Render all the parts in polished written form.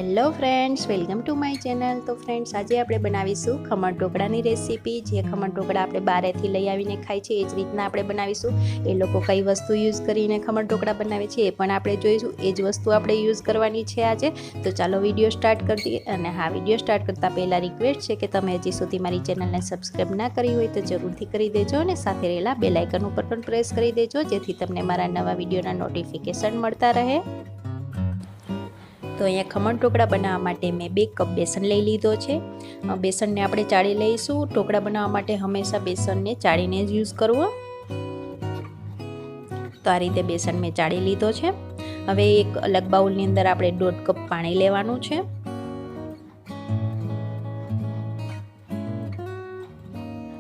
Hello friends, welcome to my channel. તો friends, આજે આપણે બનાવીશું ખમણ ઢોકળાની રેસીપી. જે ખમણ ઢોકળા આપણે બહારેથી લઈ આવીને ખાય છે એ જ રીતના આપણે બનાવીશું. એ લોકો કઈ વસ્તુ યુઝ કરીને ખમણ ઢોકળા બનાવે છે એ પણ આપણે જોઈશું. એ જ વસ્તુ આપણે યુઝ કરવાની છે આજે. તો ચાલો વિડીયો સ્ટાર્ટ કરી દઈએ. અને હા, વિડીયો સ્ટાર્ટ કરતાં પહેલાં રિક્વેસ્ટ છે કે તમે હજી સુધી મારી ચેનલને સબસ્ક્રાઈબ ના કરી હોય તો જરૂરથી કરી દેજો, અને સાથે રહેલા બેલ આઇકન ઉપર પણ પ્રેસ કરી દેજો, જેથી તમને મારા નવા વિડીયોના નોટિફિકેશન મળતા રહે. તો અહીંયા ખમણ ઢોકળા બનાવવા માટે મેં 2 કપ બેસન લઈ લીધો છે. બેસનને આપણે ચાળી લઈશું. ઢોકળા બનાવવા માટે હંમેશા બેસનને ચાળીને જ યુઝ કરવો. તો આ રીતે બેસન મેં ચાળી લીધો છે. હવે એક અલગ બાઉલની અંદર આપણે 1.5 કપ પાણી લેવાનું છે.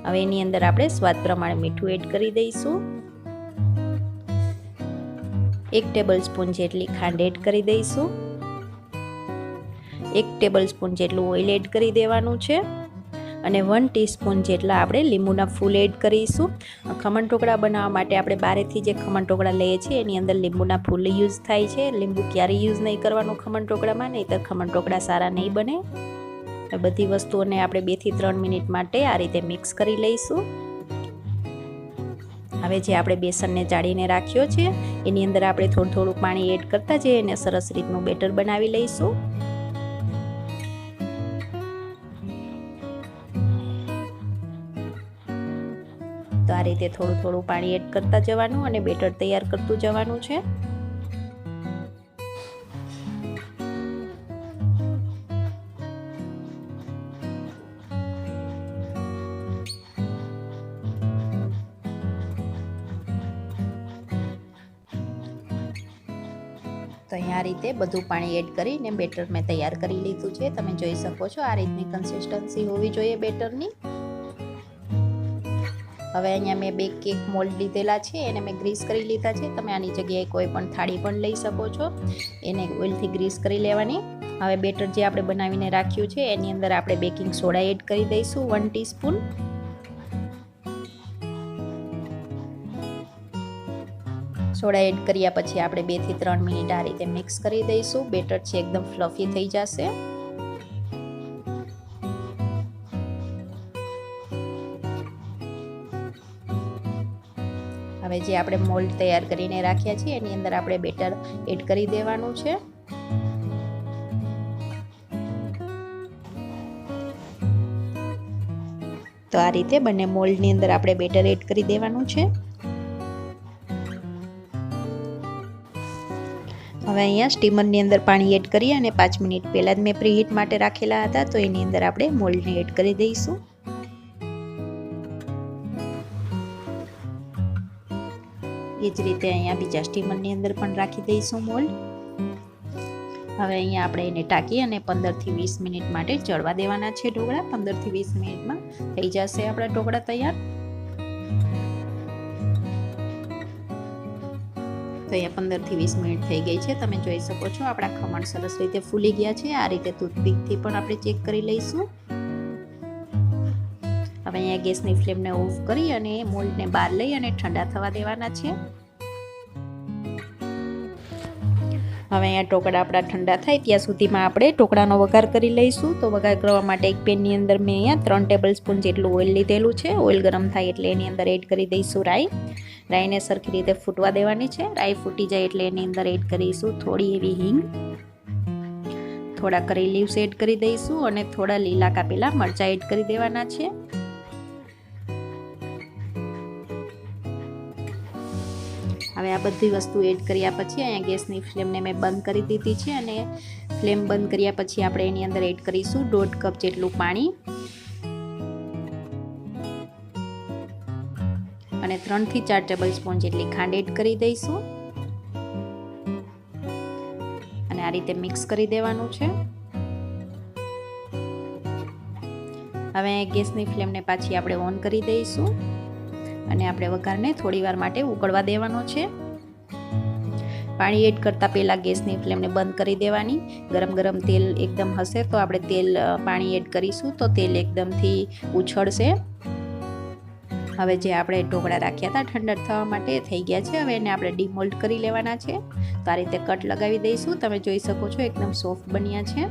હવે એની અંદર આપણે સ્વાદ પ્રમાણે મીઠું એડ કરી દઈશું. 1 ટેબલ સ્પૂન જેટલી ખાંડ એડ કરી દઈશું. 1 ટેબલ સ્પૂન જેટલું ઓઇલ એડ કરી દેવાનું છે. અને 1 ટીસ્પૂન જેટલા આપણે લીંબુના ફૂલ એડ કરીશું. ખમણ ઢોકળા બનાવવા માટે આપણે બહારેથી જે ખમણ ઢોકળા લઈએ છીએ એની અંદર લીંબુના ફૂલ યુઝ થાય છે. લીંબુ ક્યારેય યુઝ નહીં કરવાનું ખમણ ઢોકળામાં, નહીંતર ખમણ ઢોકળા સારા નહીં બને. બધી વસ્તુઓને આપણે 2 થી 3 મિનિટ માટે આ રીતે મિક્સ કરી લઈશું. હવે જે આપણે બેસનને ચાળીને રાખ્યો છે એની અંદર આપણે થોડું પાણી એડ કરતા જઈએ અને સરસ રીતનું બેટર બનાવી લઈશું. તો આ રીતે થોડું પાણી એડ કરતા જવાનું અને બેટર તૈયાર કરતું જવાનું છે. તો અહીંયા આ રીતે બધું પાણી એડ કરીને બેટર મેં તૈયાર કરી લીધું છે. તમે જોઈ શકો છો આ રીતની કન્સિસ્ટન્સી હોવી જોઈએ બેટરની. હવે અહીંયા મેં 2 કેક મોલ્ડ લીધેલા છે, એને મેં ગ્રીસ કરી લીધા છે. તમે આની જગ્યાએ કોઈ પણ થાળી પણ લઈ શકો છો. એને ઓઇલથી ગ્રીસ કરી લેવાની. હવે બેટર જે આપણે બનાવીને રાખ્યું છે એની અંદર આપણે બેકિંગ સોડા એડ કરી દઈશું 1 ટીસ્પૂન. સોડા એડ કર્યા પછી આપણે 2 થી 3 મિનિટ આ રીતે મિક્સ કરી દઈશું. બેટર છે એકદમ ફ્લફી થઈ જશે. હવે જે આપણે મોલ્ડ તૈયાર કરીને રાખ્યા છે એની અંદર આપણે બેટર એડ કરી દેવાનું છે. તો આ રીતે બંને મોલ્ડની અંદર આપણે બેટર એડ કરી દેવાનું છે. હવે અહીંયા સ્ટીમરની અંદર પાણી એડ કરી અને 5 મિનિટ પહેલાં જ મેં પ્રીહીટ માટે રાખેલા હતા, તો એની અંદર આપણે મોલ્ડને એડ કરી દઈશું. એ જ રીતે અહીંયા બીજા સ્ટીમરની અંદર પણ રાખી દઈશું મોલ્ડ. હવે અહીંયા આપણે એને ટાંકી અને 15 થી 20 મિનિટ માટે ચડવા દેવાના છે ઢોકળા. 15 થી 20 મિનિટમાં થઈ જશે આપણા ઢોકળા તૈયાર. તો અહીંયા 15 થી 20 મિનિટ થઈ ગઈ છે. તમે જોઈ શકો છો આપણા ખમણ સરસ રીતે ફૂલી ગયા છે. આ રીતે ટૂથપીકથી પણ આપણે ચેક કરી લઈશું. હવે અહીંયા ગેસની ફ્લેમને ઓફ કરી અને મોલ્ડને બહાર લઈ અને ઠંડા થવા દેવાના છે. હવે અહીંયા ઢોકળા આપણા ઠંડા થાય ત્યાં સુધીમાં આપણે ઢોકળાનો વઘાર કરી લઈશું. તો વઘાર કરવા માટે એક પેનની અંદર મેં અહીંયા 3 ટેબલ સ્પૂન જેટલું ઓઇલ લીધેલું છે. ઓઇલ ગરમ થાય એટલે એની અંદર એડ કરી દઈશું રાઈ. રાઈને સરખી રીતે ફૂટવા દેવાની છે. રાઈ ફૂટી જાય એટલે એની અંદર એડ કરીશું થોડી એવી હિંગ, થોડા કરી લીવ્સ એડ કરી દઈશું અને થોડા લીલા કાપેલા મરચાં એડ કરી દેવાના છે. હવે આ બધી વસ્તુ એડ કર્યા પછી અહીંયા ગેસની ફ્લેમને મેં બંધ કરી દીધી છે. અને ફ્લેમ બંધ કર્યા પછી આપણે એની અંદર એડ કરીશું 1.5 કપ જેટલું પાણી અને 3 થી 4 ટેબલ સ્પૂન જેટલી ખાંડ એડ કરી દઈશું. અને આ રીતે મિક્સ કરી દેવાનું છે. હવે ગેસની ફ્લેમને પાછી આપણે ઓન કરી દઈશું અને આપણે વઘારને થોડી વાર માટે ઉકળવા દેવાનો છે. પાણી એડ કરતાં પહેલાં ગેસની ફ્લેમને બંધ કરી દેવાની. ગરમ તેલ એકદમ હશે તો આપણે પાણી એડ કરીશું તો તેલ એકદમથી ઉછળશે. હવે જે આપણે ઢોકળા રાખ્યા હતા ઠંડા થવા માટે થઈ ગયા છે. હવે એને આપણે ડીમોલ્ડ કરી લેવાના છે. તો આ રીતે કટ લગાવી દઈશું. તમે જોઈ શકો છો એકદમ સોફ્ટ બન્યા છે.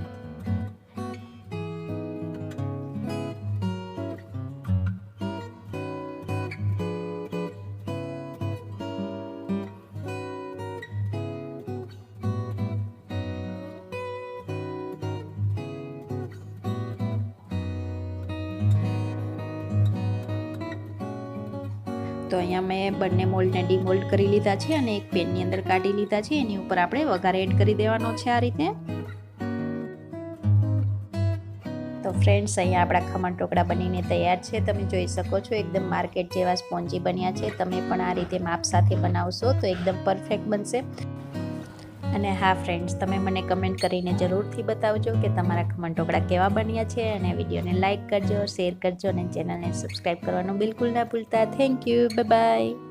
તો અહીંયા મેં બંને મોલ્ડને ડીમોલ્ડ કરી લીધા છે અને એક પેનની અંદર કાઢી લીધા છે. એની ઉપર આપણે વઘાર એડ કરી દેવાનો છે આ રીતે. તો ફ્રેન્ડ્સ, અહીંયા આપણા ખમણ ઢોકળા બનીને તૈયાર છે. તમે જોઈ શકો છો એકદમ માર્કેટ જેવા સ્પોન્જી બન્યા છે. તમે પણ આ રીતે માપ સાથે બનાવશો તો એકદમ પરફેક્ટ બનશે. અને હા ફ્રેન્ડ્સ, તમે મને કમેન્ટ કરીને જરૂરથી બતાવજો કે તમારા ખમણ ઢોકળા કેવા બન્યા છે. અને વિડીયોને લાઇક કરજો, શેર કરજો અને ચેનલને સબસ્ક્રાઈબ કરવાનું બિલકુલ ના ભૂલતા. Thank you. Bye bye.